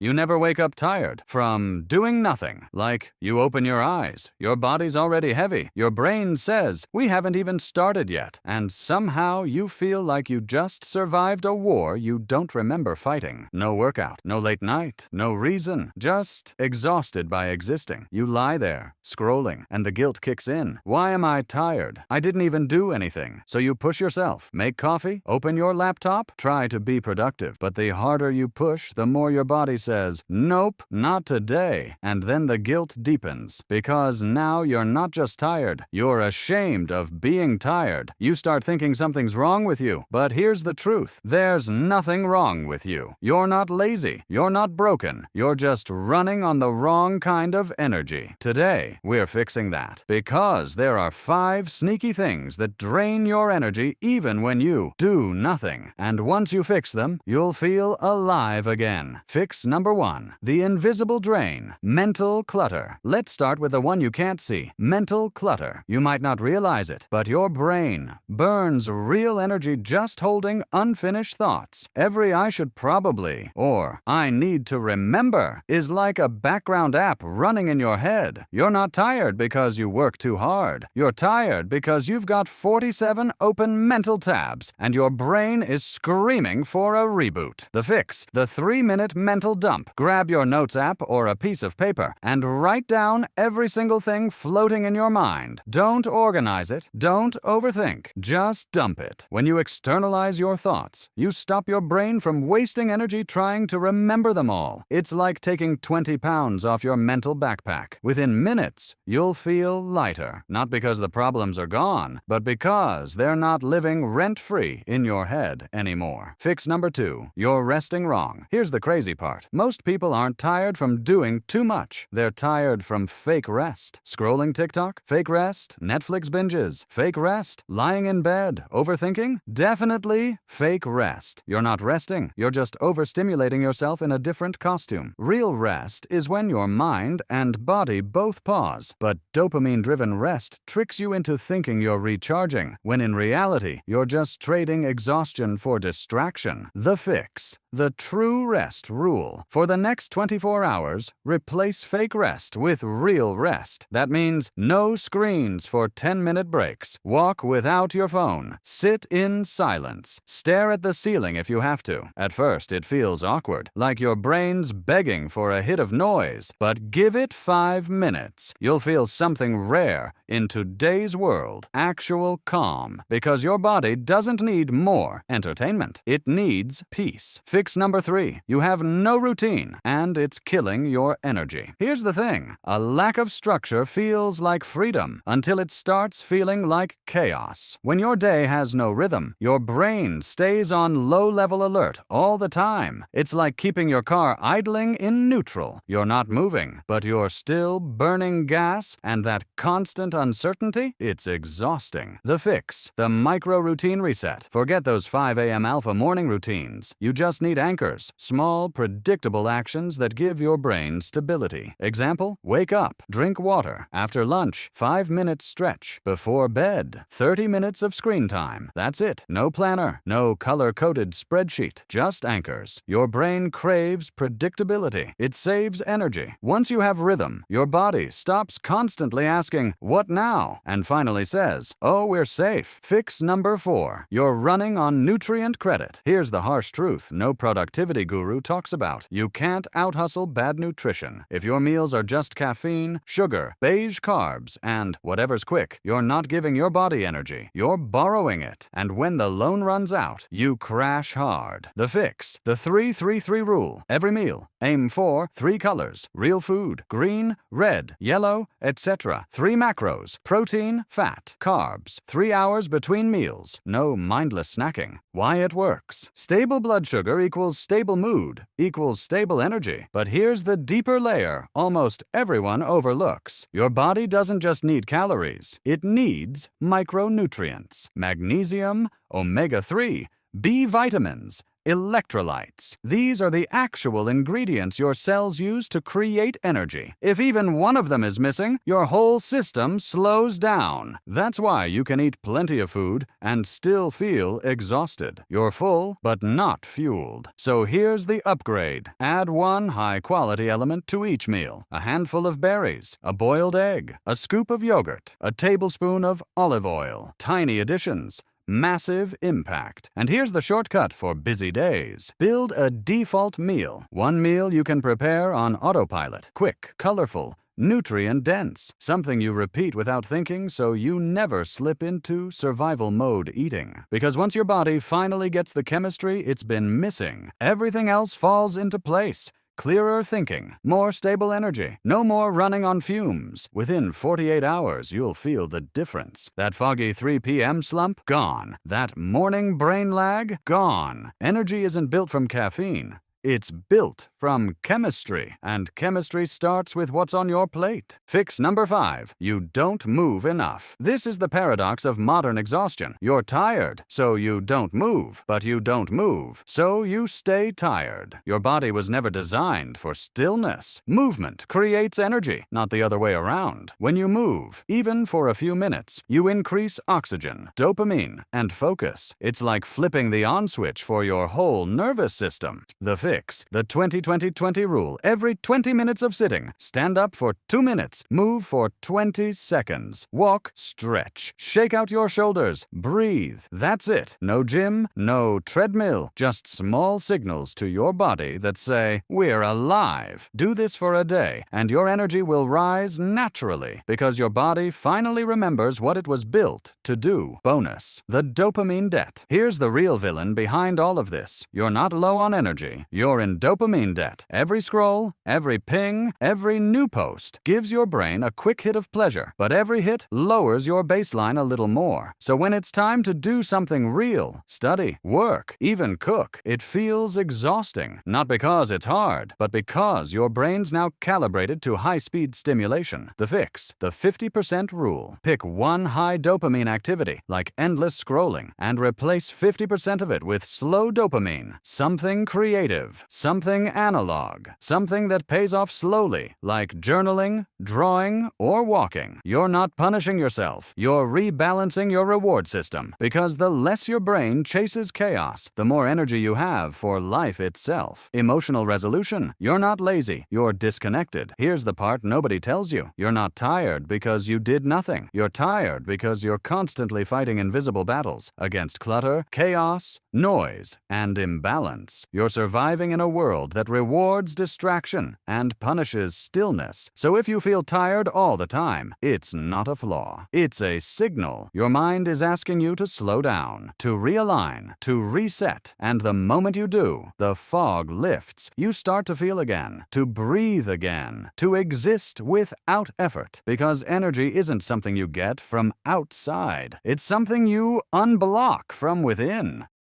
You never wake up tired from doing nothing. Like, you open your eyes, your body's already heavy, your brain says, we haven't even started yet, and somehow you feel like you just survived a war you don't remember fighting. No workout, no late night, no reason, just exhausted by existing. You lie there, scrolling, and the guilt kicks in. Why am I tired? I didn't even do anything. So you push yourself, make coffee, open your laptop, try to be productive. But the harder you push, the more your body says, nope, not today. And then the guilt deepens, because now you're not just tired, you're ashamed of being tired. You start thinking something's wrong with you. But here's the truth. There's nothing wrong with you. You're not lazy. You're not broken. You're just running on the wrong kind of energy. Today, we're fixing that. Because there are 5 sneaky things that drain your energy even when you do nothing. And once you fix them, you'll feel alive again. Fix number 1. The invisible drain. Mental clutter. Let's start with the one you can't see. Mental clutter. You might not realize it, but your brain burns real energy just holding unfinished thoughts. Every I should probably or I need to remember is like a background app running in your head. You're not tired because you work too hard. You're tired because you've got 47 open mental tabs and your brain is screaming for a reboot. The fix. The 3-minute mental dump. Grab your notes app or a piece of paper and write down every single thing floating in your mind. Don't organize it. Don't overthink. Just dump it. When you externalize your thoughts, you stop your brain from wasting energy trying to remember them all. It's like taking 20 pounds off your mental backpack. Within minutes, you'll feel lighter. Not because the problems are gone, but because they're not living rent-free in your head anymore. Fix number 2. You're resting wrong. Here's the crazy part. Most people aren't tired from doing too much. They're tired from fake rest. Scrolling TikTok? Fake rest. Netflix binges? Fake rest. Lying in bed? Overthinking? Definitely fake rest. You're not resting. You're just overstimulating yourself in a different costume. Real rest is when your mind and body both pause. But dopamine-driven rest tricks you into thinking you're recharging, when in reality, you're just trading exhaustion for distraction. The fix. The true rest rule. For the next 24 hours, replace fake rest with real rest. That means no screens for 10-minute breaks. Walk without your phone. Sit in silence. Stare at the ceiling if you have to. At first, it feels awkward, like your brain's begging for a hit of noise. But give it 5 minutes. You'll feel something rare in today's world. Actual calm. Because your body doesn't need more entertainment. It needs peace. Fix number 3. You have no routine, and it's killing your energy. Here's the thing. A lack of structure feels like freedom until it starts feeling like chaos. When your day has no rhythm, your brain stays on low-level alert all the time. It's like keeping your car idling in neutral. You're not moving, but you're still burning gas, and that constant uncertainty, it's exhausting. The fix. The micro-routine reset. Forget those 5 a.m. alpha morning routines. You just need anchors. Small, predictable actions that give your brain stability. Example, wake up, drink water. After lunch, 5-minute stretch. Before bed, 30 minutes of screen time. That's it. No planner, no color-coded spreadsheet, just anchors. Your brain craves predictability. It saves energy. Once you have rhythm, your body stops constantly asking, what now? And finally says, oh, we're safe. Fix number 4. You're running on nutrient credit. Here's the harsh truth no productivity guru talks about. You can't out-hustle bad nutrition. If your meals are just caffeine, sugar, beige carbs, and whatever's quick, you're not giving your body energy. You're borrowing it. And when the loan runs out, you crash hard. The fix. The 3-3-3 rule. Every meal, aim for 3 colors. Real food. Green, red, yellow, etc. 3 macros. Protein, fat, carbs. 3 hours between meals. No mindless snacking. Why it works. Stable blood sugar equals stable mood, equals stable energy. But here's the deeper layer almost everyone overlooks. Your body doesn't just need calories. It needs micronutrients. Magnesium, omega-3, B vitamins, electrolytes. These are the actual ingredients your cells use to create energy. If even one of them is missing, your whole system slows down. That's why you can eat plenty of food and still feel exhausted. You're full, but not fueled. So here's the upgrade. Add one high-quality element to each meal. A handful of berries, a boiled egg, a scoop of yogurt, a tablespoon of olive oil. Tiny additions, massive impact. And here's the shortcut for busy days. Build a default meal. One meal you can prepare on autopilot. Quick, colorful, nutrient-dense. Something you repeat without thinking so you never slip into survival mode eating. Because once your body finally gets the chemistry it's been missing, everything else falls into place. Clearer thinking, more stable energy, no more running on fumes. Within 48 hours, you'll feel the difference. That foggy 3 p.m. slump? Gone. That morning brain lag? Gone. Energy isn't built from caffeine. It's built from chemistry, and chemistry starts with what's on your plate. Fix number 5. You don't move enough. This is the paradox of modern exhaustion. You're tired, so you don't move, but you don't move, so you stay tired. Your body was never designed for stillness. Movement creates energy, not the other way around. When you move, even for a few minutes, you increase oxygen, dopamine, and focus. It's like flipping the on switch for your whole nervous system. The fix. The 20-20-20 rule. Every 20 minutes of sitting, stand up for 2 minutes, move for 20 seconds, walk, stretch, shake out your shoulders, breathe. That's it. No gym, no treadmill, just small signals to your body that say, we're alive. Do this for a day, and your energy will rise naturally because your body finally remembers what it was built to do. Bonus. The dopamine debt. Here's the real villain behind all of this. You're not low on energy. You're in dopamine debt. Every scroll, every ping, every new post gives your brain a quick hit of pleasure, but every hit lowers your baseline a little more. So when it's time to do something real, study, work, even cook, it feels exhausting. Not because it's hard, but because your brain's now calibrated to high-speed stimulation. The fix. The 50% rule. Pick one high dopamine activity, like endless scrolling, and replace 50% of it with slow dopamine. Something creative. Something analog, something that pays off slowly, like journaling, drawing, or walking. You're not punishing yourself. You're rebalancing your reward system. Because the less your brain chases chaos, the more energy you have for life itself. Emotional resolution. You're not lazy. You're disconnected. Here's the part nobody tells you. You're not tired because you did nothing. You're tired because you're constantly fighting invisible battles against clutter, chaos, noise, and imbalance. You're surviving in a world that rewards distraction and punishes stillness. So if you feel tired all the time, it's not a flaw. It's a signal. Your mind is asking you to slow down, to realign, to reset. And the moment you do, the fog lifts. You start to feel again, to breathe again, to exist without effort. Because energy isn't something you get from outside. It's something you unblock from within.